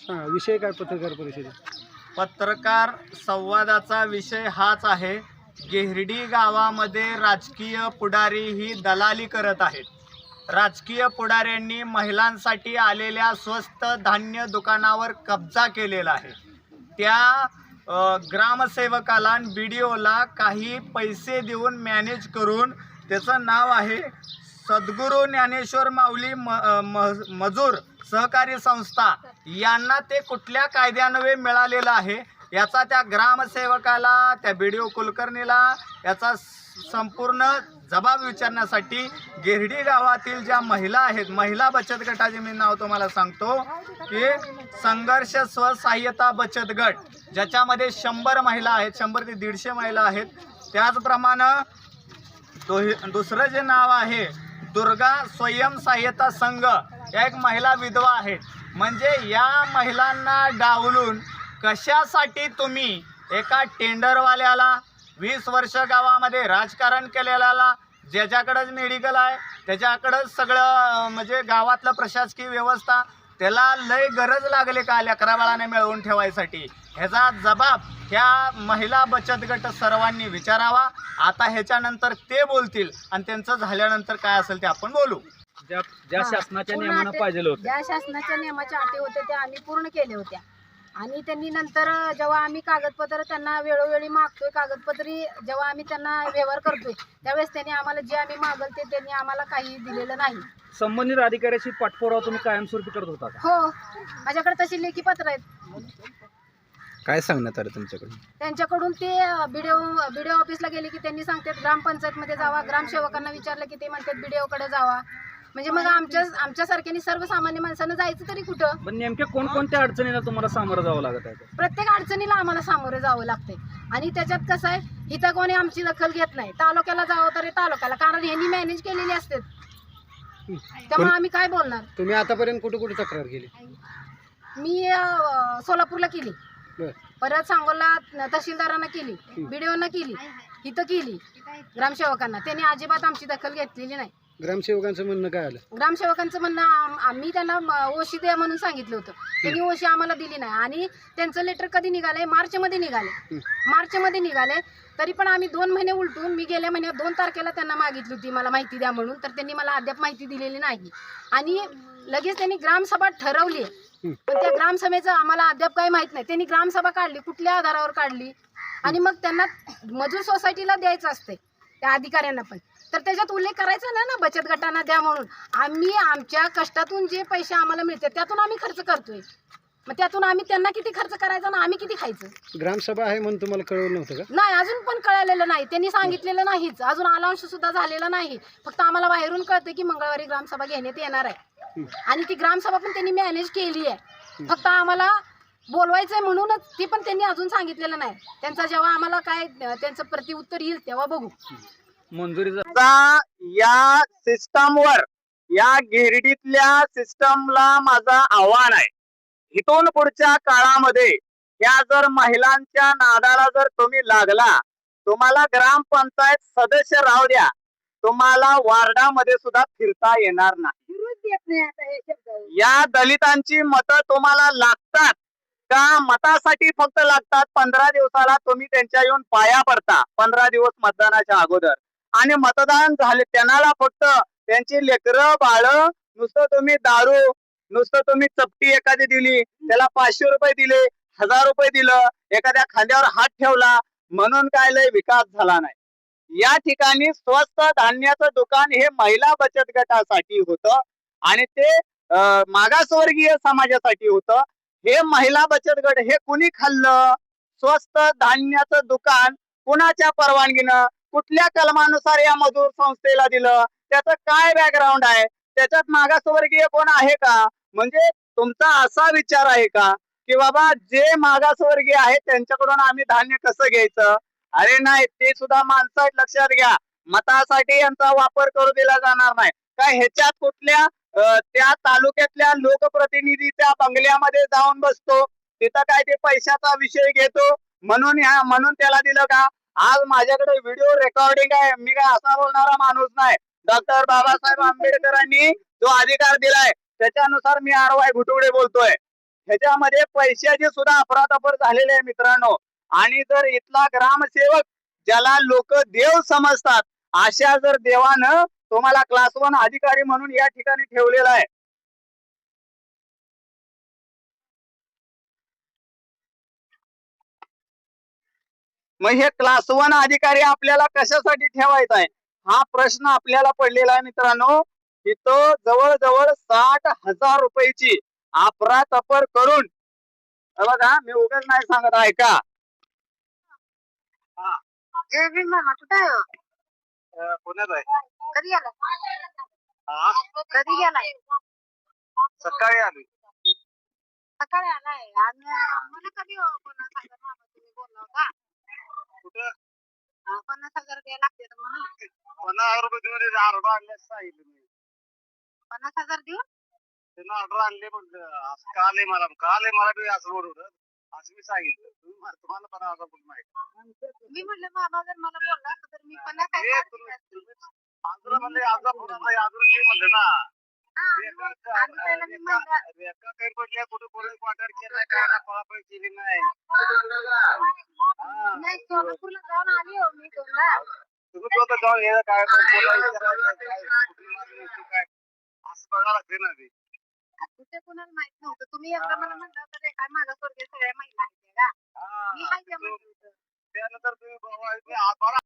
विषय काय पत्रकार परिषदेत? पत्रकार संवादाचा विषय हाच आहे. गेहर्डी गावामध्ये राजकीय पुढारी ही दलाली करत आहेत. राजकीय पुढाऱ्यांनी महिलांसाठी आलेल्या स्वस्त धान्य दुकानावर कब्जा केलेला आहे. त्या ग्रामसेवकाला BDOला काही पैसे देऊन मॅनेज करून, त्याचं नाव आहे सद्गुरू ज्ञानेश्वर माऊली मजूर सहकारी संस्था, यांना ते कुठल्या कायद्यान्वये मिळालेलं आहे याचा त्या ग्रामसेवकाला, त्या BDO कुलकर्णीला याचा संपूर्ण जबाब विचारण्यासाठी गेहर्डी गावातील ज्या महिला आहेत, महिला बचत गटाचे मी नाव तुम्हाला सांगतो की संघर्ष स्वसहाय्यता बचत गट, ज्याच्यामध्ये 100 महिला आहेत, 100 ते 150 महिला आहेत. त्याचप्रमाणे दुसरं जे नाव आहे दुर्गा स्वयंसहाय्यता संघ, या एक महिला विधवा आहेत. म्हणजे या महिलांना डावलून कशासाठी तुम्ही एका टेंडरवाल्याला, 20 वर्ष गावामध्ये राजकारण केलेल्याला, ज्याच्याकडंच मेडिकल आहे त्याच्याकडंच सगळं म्हणजे गावातलं प्रशासकीय व्यवस्था, त्याला लय गरज लागले का लेकरा बाळाने मिळवून ठेवायसाठी, ह्याचा जबाब ह्या महिला बचत गट सर्वांनी विचारावा. आता ह्याच्यानंतर ते बोलतील आणि त्यांचं झाल्यानंतर काय असेल ते आपण बोलू. ज्या शासनाच्या नियमानं पाहिजे होतं, ज्या शासनाच्या नियमाच्या अटी होत्या त्या आम्ही पूर्ण केल्या होत्या. आणि त्यांनी नंतर जेव्हा आम्ही कागदपत्र त्यांना वेळोवेळी मागतोय, कागदपत्री जेव्हा आम्ही त्यांना व्यवहार करतोय, त्यावेळेस त्यांनी आम्हाला जे आम्ही मागल ते त्यांनी आम्हाला काही दिलेलं नाही. संबंधित अधिकाऱ्याशी पाठपुरावा तुम्ही कायमस्वरूपी करत होता का? हो, माझ्याकडे तशी लेखी पत्र आहेत. काय सांगण्यात आलं तुमच्याकडून? त्यांच्याकडून ते BDO ऑफिसला गेले की त्यांनी सांगतात ग्रामपंचायतमध्ये जावा, ग्रामसेवकांना विचारलं की ते म्हणतात BDOकडे जावा. म्हणजे मग आमच्यासारख्यानी सर्वसामान्य माणसानं जायचं तरी कुठं? पण नेमक्या कोणकोणत्या अडचणीला तुम्हाला सामोरं जावं लागत आहे? प्रत्येक अडचणीला आम्हाला सामोरे जावं लागतंय. आणि त्याच्यात कसं आहे, इथं कोणी आमची दखल घेत नाही. तालुक्याला जावं तरी तालुक्याला, कारण ह्यांनी मॅनेज केलेली असते, त्यामुळे आम्ही काय बोलणार. तुम्ही आतापर्यंत कुठे कुठे तक्रार केली? मी सोलापूरला केली, परत सांगोला तहसीलदारांना केली, BDOना केली, इथं केली, ग्रामसेवकांना. त्यांनी अजिबात आमची दखल घेतलेली नाही. ग्रामसेवकांचं म्हणणं काय आलं? ग्रामसेवकांचं म्हणणं, आम्ही त्यांना ओशी द्या म्हणून सांगितलं होतं, त्यांनी ओशी आम्हाला दिली नाही. आणि त्यांचं लेटर कधी निघालंय? मार्चमध्ये निघाले. तरी पण आम्ही 2 महिने उलटून, मी गेल्या महिन्यात 2 तारखेला त्यांना मागितली होती मला माहिती द्या म्हणून, तर त्यांनी मला अद्याप माहिती दिलेली नाही. आणि लगेच त्यांनी ग्रामसभा ठरवली, पण त्या ग्रामसभेचं आम्हाला अद्याप काही माहित नाही. त्यांनी ग्रामसभा काढली, कुठल्या आधारावर काढली? आणि मग त्यांना मजूर सोसायटीला द्यायचं असते त्या अधिकाऱ्यांना पण, तर त्याच्यात उल्लेख करायचा ना बचत गटांना द्या म्हणून. आम्ही आमच्या कष्टातून जे पैसे आम्हाला मिळतात त्यातून आम्ही खर्च करतोय, मग त्यातून आम्ही त्यांना किती खर्च करायचा ना आम्ही किती खायचं? ग्रामसभा आहे म्हणून तुम्हाला कळवलं नव्हतं का? नाही, अजून पण कळलेलं नाही, त्यांनी सांगितलेलं नाहीच. अजून अलाउन्स सुद्धा झालेला नाही. फक्त आम्हाला बाहेरून कळतं की मंगळवारी ग्रामसभा घेण्यात येणार आहे. आणि ती ग्रामसभा पण त्यांनी मॅनेज केली आहे, फक्त आम्हाला बोलवायचंय म्हणूनच. ती पण त्यांनी अजून सांगितलेलं नाही. त्यांचा जेव्हा आम्हाला काय त्यांचं प्रतिउत्तर येईल तेव्हा बघू. मंजुरीचा या सिस्टमवर, या गेहर्डीतल्या सिस्टमला माझं आव्हान आहे. इथून पुढच्या काळामध्ये या जर महिलांच्या नादाला जर तुम्ही लागला, तुम्हाला ग्रामपंचायत सदस्य राहू द्या, तुम्हाला वार्डामध्ये सुद्धा फिरता येणार नाही. या दलितांची मतं तुम्हाला लागतात का? मतासाठी फक्त लागतात. 15 दिवसाला तुम्ही त्यांच्या येऊन पाया पडता, 15 दिवस मतदानाच्या अगोदर. आणि मतदान झाले त्यांना फक्त त्यांची लेकरं बाळ, नुसतं तुम्ही दारू, नुसतं तुम्ही चपटी एखादी दिली त्याला 500 रुपये दिले, 1000 रुपये दिलं, एखाद्या खांद्यावर हात ठेवला म्हणून काय लय विकास झाला नाही. या ठिकाणी स्वस्त धान्याचं दुकान हे महिला बचत गटासाठी होतं आणि ते मागासवर्गीय समाजासाठी होतं. हे महिला बचत गट हे कुणी खाल्लं? स्वस्त धान्याचं दुकान कुणाच्या परवानगीनं, कुठल्या कलमानुसार या मजूर संस्थेला दिलं? त्याचं काय बॅकग्राऊंड आहे? त्याच्यात मागासवर्गीय कोण आहे का? म्हणजे तुमचा असा विचार आहे का की बाबा जे मागासवर्गीय आहेत त्यांच्याकडून आम्ही धान्य कसं घ्यायचं? अरे नाही, ते सुद्धा माणसं लक्षात घ्या, मतासाठी यांचा वापर करू दिला जाणार नाही. काय ह्याच्यात कुठल्या त्या तालुक्यातल्या लोकप्रतिनिधीच्या बंगल्यामध्ये जाऊन बसतो, तिथं काय ते पैशाचा विषय घेतो म्हणून त्याला दिलं का? आज माझ्याकडे व्हिडिओ रेकॉर्डिंग आहे, मी काय असा बोलणारा माणूस नाही. डॉक्टर बाबासाहेब आंबेडकरांनी जो अधिकार दिलाय त्याच्यानुसार मी आर.वाय. घुटुगडे बोलतोय. ह्याच्यामध्ये पैशाची सुद्धा अफरातफर झालेली आहे मित्रांनो. आणि जर इथला ग्रामसेवक ज्याला लोक देव समजतात अशा जर देवानं तुम्हाला क्लास 1 अधिकारी म्हणून या ठिकाणी ठेवलेला आहे, मग हे क्लास 1 अधिकारी आपल्याला कशासाठी ठेवायचा आहे हा प्रश्न आपल्याला पडलेला आहे मित्रांनो. इथं जवळजवळ 60,000 रुपयाची अफरातफर करून, हे बघा मी उगाच नाही सांगत, ऐका. पुण्यात आहे. कधी गेला हा? कधी गेलाय सकाळी आली. सकाळी आलाय आणि मला कधी कोणा सांगत मामा तुम्ही बोलला होता कुठं 50,000 द्यायला लागते म्हणून 50,000 रुपये देऊन ऑर्डर आणले सांगितलं मी. 50,000 देऊन त्यानं ऑर्डर आणले म्हणलं असं काल मला बी असं बोलवलं असं मी सांगितलं. तुम्हाला 50,000 कुठं माहिती? मी म्हटलं मामा जर मला बोलला असतं तर मी 50,000 हे आजरा म्हणले आजरा फोन आजरा ते म्हणलं ना. रेखा काही पडल्या कुठे कोणी क्वार्टर केला काय ना पळापळ केली नाही. नाही सोलापूरला जाऊन आली हो मी दोनदा. तुम्ही तो जाऊन हे काय काय असं बघायला लागते ना ते. कुठे कुणाला माहित नव्हतं. तुम्ही एकदा मला म्हणलं होतं काय माझा स्वर्गीय सगळ्या महिला आहेत का मी हाय त्या म्हणलं होतं. त्यानंतर तुम्ही